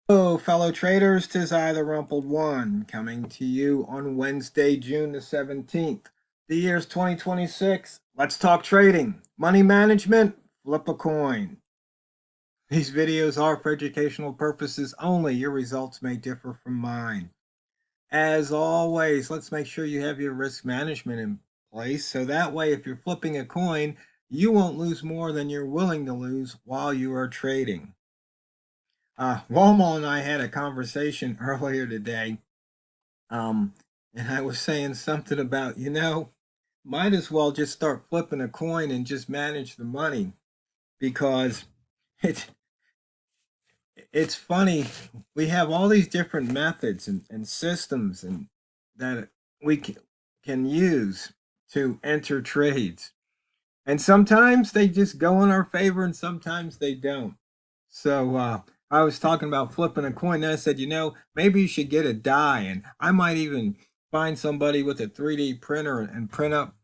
Hello, fellow traders. 'Tis I, TheRumpledOne, coming to you on Wednesday, June the 17th. The year's 2026. Let's talk trading, money management, flip a coin. These videos are for educational purposes only. Your results may differ from mine. As always, let's make sure you have your risk management in place so that way, if you're flipping a coin, you won't lose more than you're willing to lose while you are trading. Walmart and I had a conversation earlier today, um, and I was saying something about, might as well just start flipping a coin and just manage the money because it it's funny. We have all these different methods and systems and that we can use to enter trades, and sometimes they just go in our favor, and sometimes they don't. So I was talking about flipping a coin. And I said, maybe you should get a die, and I might even find somebody with a 3D printer and print up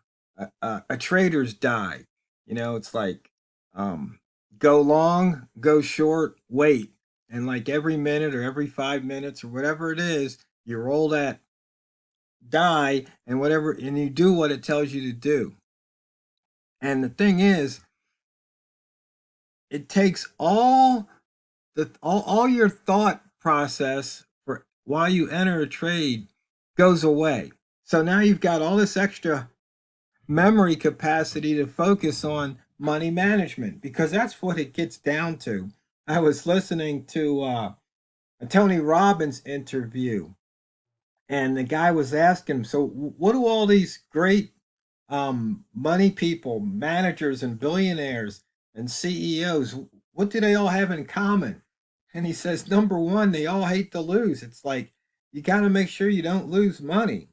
a trader's die. It's like um, go long, go short, wait, and like every minute or every 5 minutes or whatever it is, you roll that die and whatever, and you do what it tells you to do. And the thing is, it takes all your thought process for why you enter a trade goes away. So now you've got all this extra memory capacity to focus on money management because that's what it gets down to. I was listening to a Tony Robbins interview, and the guy was asking him, so what do all these great money people, managers, and billionaires and CEOs, what do they all have in common? And he says, number one, they all hate to lose. It's like you got to make sure you don't lose money.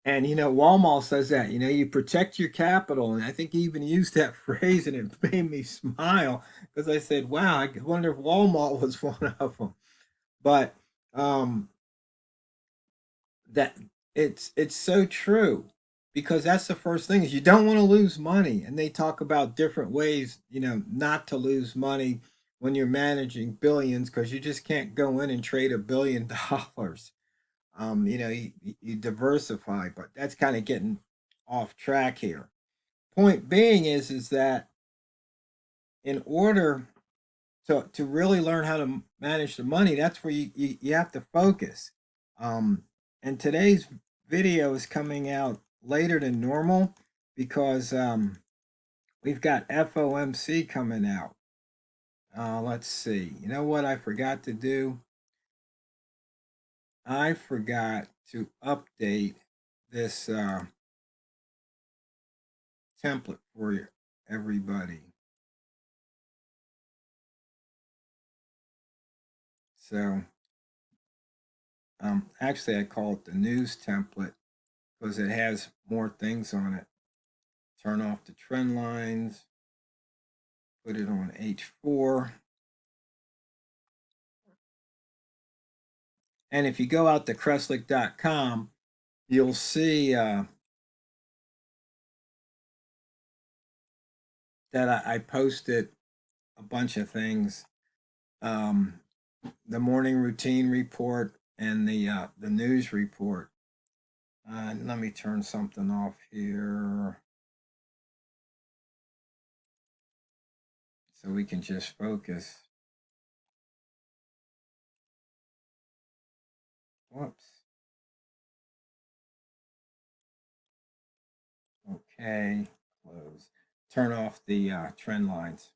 And Walmart says that you protect your capital, and I think he even used that phrase, and it made me smile because I said, "Wow, I wonder if Walmart was one of them." But um, that it's so true because that's the first thing is you don't want to lose money, and they talk about different ways not to lose money when you're managing billions because you just can't go in and trade $1 billion. You diversify, but that's kind of getting off track here. Point being is that in order to really learn how to manage the money, that's where you have to focus. Um, and today's video is coming out later than normal because we've got FOMC coming out. Let's see. You know what I forgot to do? I forgot to update this template for everybody. So actually, I call it the news template because it has more things on it. Turn off the trend lines, put it on H4. And if you go out to Kreslik.com, you'll see that I posted a bunch of things. The morning routine report and the news report. Let me turn something off here so we can just focus. Whoops. Okay, close. Turn off the trend lines.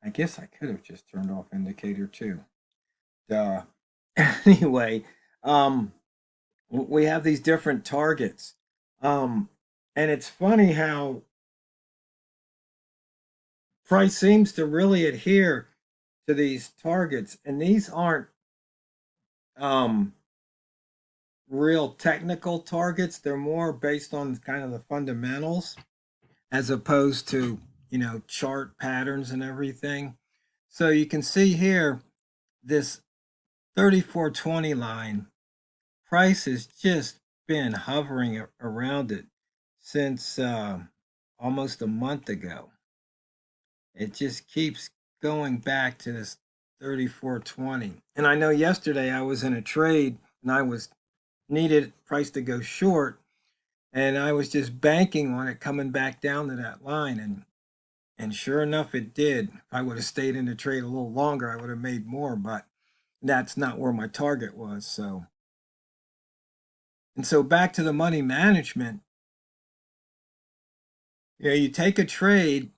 I guess I could have just turned off indicator too. Duh. Anyway, we have these different targets. Um, and it's funny how price seems to really adhere to these targets, and these aren't um, real technical targets. They're more based on kind of the fundamentals as opposed to chart patterns and everything. So you can see here this 3420 line price has just been hovering around it since almost a month ago. it just keeps going back to this 34.20. And I know yesterday I was in a trade and I was needed price to go short, and I was just banking on it coming back down to that line, and sure enough it did. If I would have stayed in the trade a little longer, I would have made more, but that's not where my target was. So back to the money management, you take a trade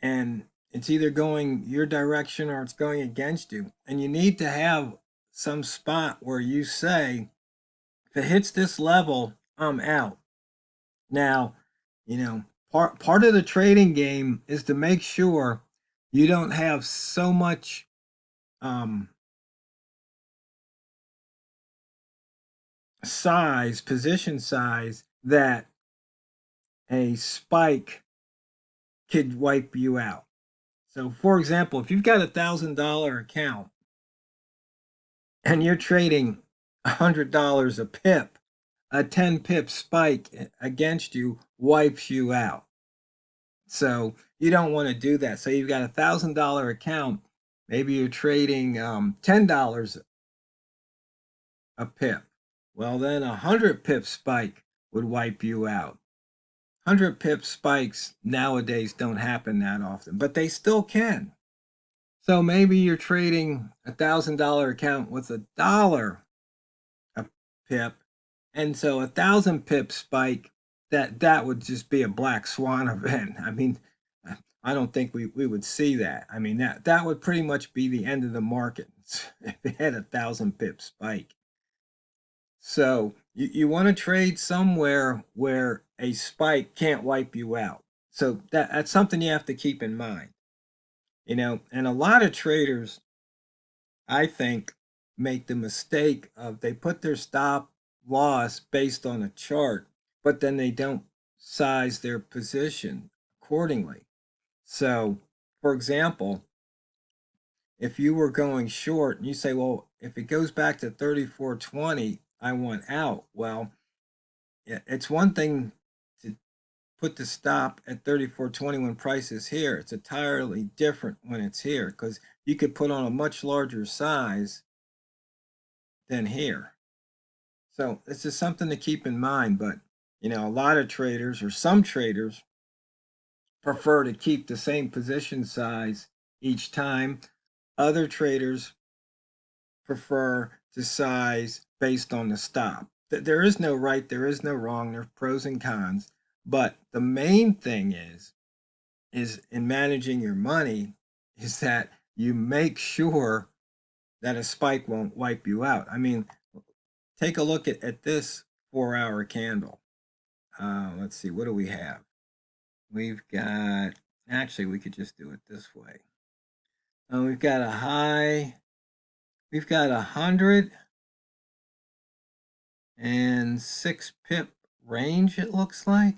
and it's either going your direction or it's going against you. And you need to have some spot where you say, if it hits this level, I'm out. Now, part of the trading game is to make sure you don't have so much um, size, position size, that a spike could wipe you out. So, for example, if you've got $1,000 account and you're trading $100 a pip, a 10 pip spike against you wipes you out. So you don't want to do that. So you've got $1,000 account. Maybe you're trading $10 a pip. Well, then 100 pip spike would wipe you out. 100 pip spikes nowadays don't happen that often, but they still can. So maybe you're trading $1,000 account with $1 a pip, and so 1,000 pip spike, that would just be a black swan event. I mean, I don't think we would see that. I mean, that would pretty much be the end of the market if it had 1,000 pip spike. So you want to trade somewhere where a spike can't wipe you out. So that's something you have to keep in mind. And a lot of traders, I think, make the mistake of they put their stop loss based on a chart, but then they don't size their position accordingly. So, for example, if you were going short and you say, well, if it goes back to 34.20, I want out. Well, it's one thing to put the stop at 34.20 when price is here. It's entirely different when it's here because you could put on a much larger size than here. So it's just something to keep in mind. But, a lot of traders or some traders prefer to keep the same position size each time. Other traders prefer to size based on the stop. There is no right, there is no wrong, there's pros and cons. But the main thing is in managing your money is that you make sure that a spike won't wipe you out. I mean, take a look at this 4 hour candle. Let's see, what do we have? We've got, actually, we could just do it this way. We've got a high, we've got 106 pip range, it looks like,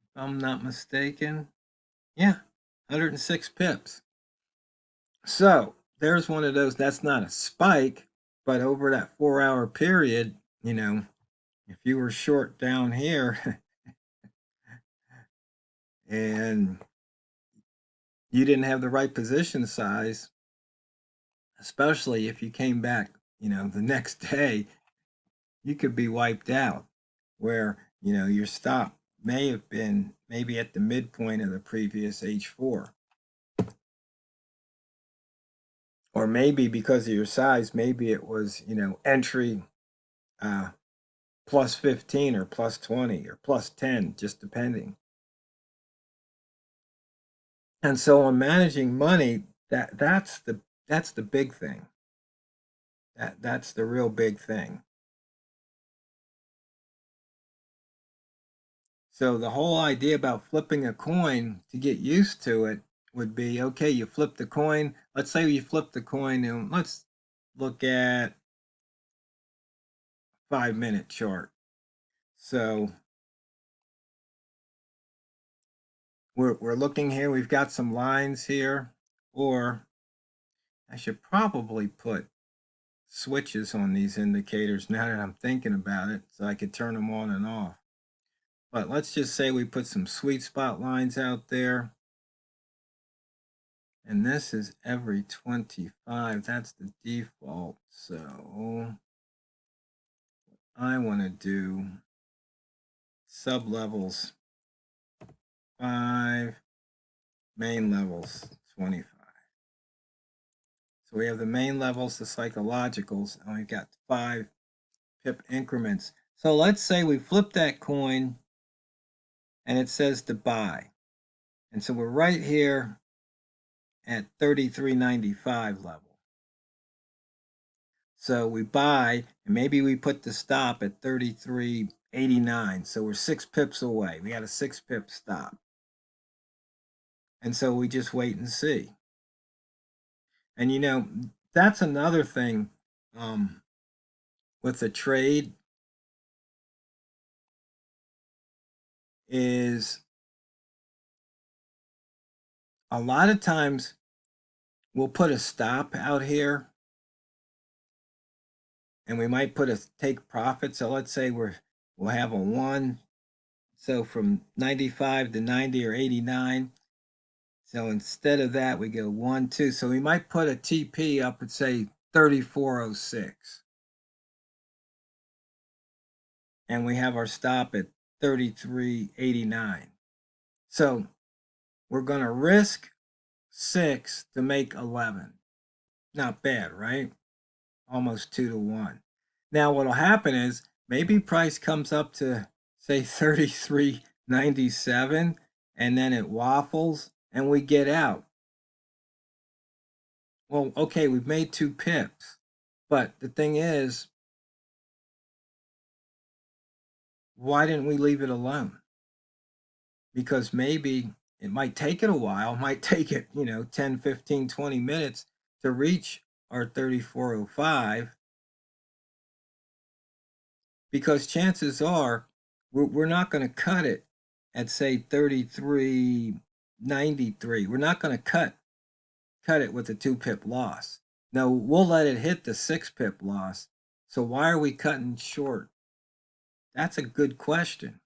if I'm not mistaken. Yeah, 106 pips. So there's one of those. That's not a spike, but over that 4 hour period, if you were short down here and you didn't have the right position size, especially if you came back, the next day, you could be wiped out. Where, your stop may have been maybe at the midpoint of the previous H4. Or maybe because of your size, maybe it was, entry plus 15 or plus 20 or plus 10, just depending. And so on managing money, that's the big thing. That's the real big thing. So the whole idea about flipping a coin to get used to it would be, okay, you flip the coin. Let's say you flip the coin and let's look at 5 minute chart. So we're looking here. We've got some lines here, or I should probably put switches on these indicators now that I'm thinking about it, so I could turn them on and off. But let's just say we put some sweet spot lines out there. And this is every 25. That's the default. So I want to do sub-levels 5, main levels 25. So we have the main levels, the psychologicals, and we've got 5 pip increments. So let's say we flip that coin and it says to buy. And so we're right here at 33.95 level. So we buy, and maybe we put the stop at 33.89. So we're 6 pips away. We got a 6 pip stop. And so we just wait and see. And you know, that's another thing with a trade is a lot of times we'll put a stop out here and we might put a take profit. So let's say we'll have a 1. So from 95 to 90 or 89. So instead of that, we go 1, 2. So we might put a TP up at say 34.06. And we have our stop at 33.89. So we're going to risk 6 to make 11. Not bad, right? Almost 2 to 1. Now what'll happen is maybe price comes up to say 33.97 and then it waffles and we get out. Well, okay, we've made 2 pips. But the thing is, why didn't we leave it alone? Because maybe it might take it a while, it might take it, 10, 15, 20 minutes to reach our 34.05, because chances are we're not going to cut it at say 33.93. We're not going to cut it with a 2 pip loss. No, we'll let it hit the 6 pip loss. So why are we cutting short? That's a good question.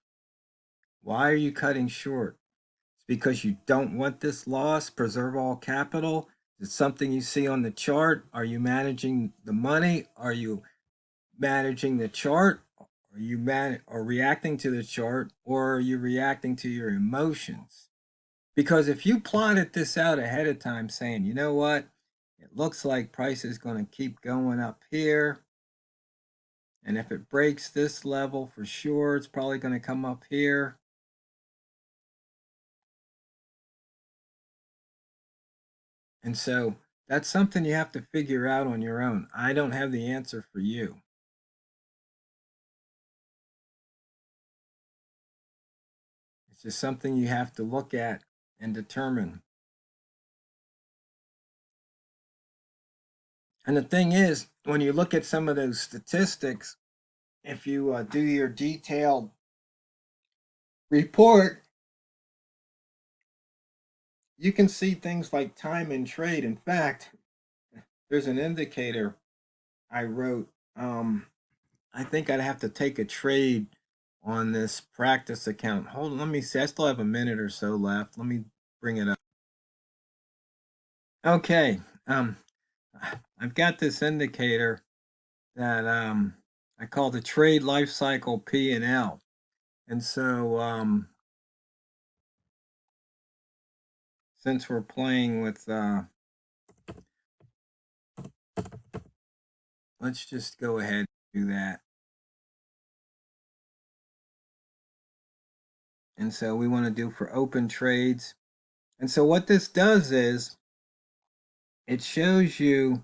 Why are you cutting short? It's because you don't want this loss. Preserve all capital. Is it something you see on the chart? Are you managing the money? Are you managing the chart? Are you reacting to the chart, or are you reacting to your emotions? Because if you plotted this out ahead of time saying, you know what, it looks like price is going to keep going up here, and if it breaks this level for sure, it's probably going to come up here. And so that's something you have to figure out on your own. I don't have the answer for you. It's just something you have to look at and determine. And the thing is, when you look at some of those statistics, if you do your detailed report, you can see things like time in trade. In fact, there's an indicator I wrote. I think I'd have to take a trade on this practice account. Hold on, let me see. I still have a minute or so left. Let me bring it up. Okay. I've got this indicator that I call the trade life cycle P&L. And so since we're playing with, let's just go ahead and do that. And so we want to do for open trades. And so what this does is it shows you,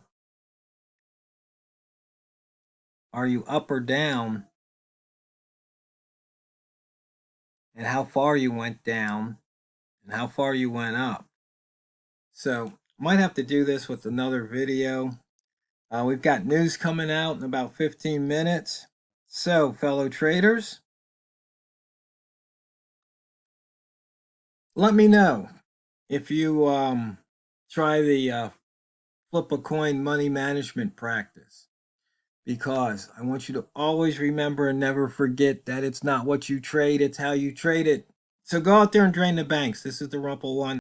are you up or down, and how far you went down and how far you went up. So might have to do this with another video. We've got news coming out in about 15 minutes. So, fellow traders, let me know if you try the flip a coin money management practice, because I want you to always remember and never forget that it's not what you trade, it's how you trade it. So go out there and drain the banks. This is the Rumple One.